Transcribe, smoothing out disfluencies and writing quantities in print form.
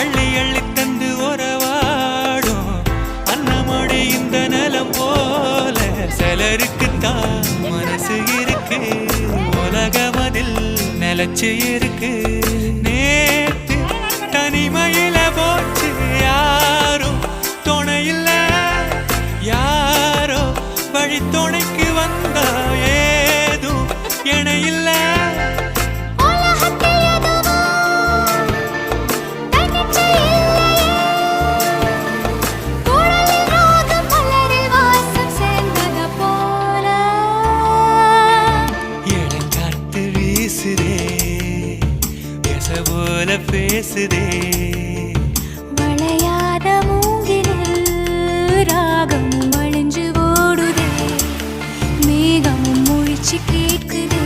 அள்ளி அள்ளி தந்து உறவாடும் அன்னமொழி இந்த நலம் போல சிலருக்குத்தான் மனசு இருக்கு உலகமதில் நிலச்சி இருக்கு நேத்து தனிமையில போச்சு யாரும் துணையில்ல யாரோ வழி துணைக்கு வந்தா ஏதும் இணையில்ல போல பேசுதே வளையாத மூங்கிலில் ராகமும் வளைஞ்சு ஓடுதே மேகமும் முழிச்சு கேட்குதே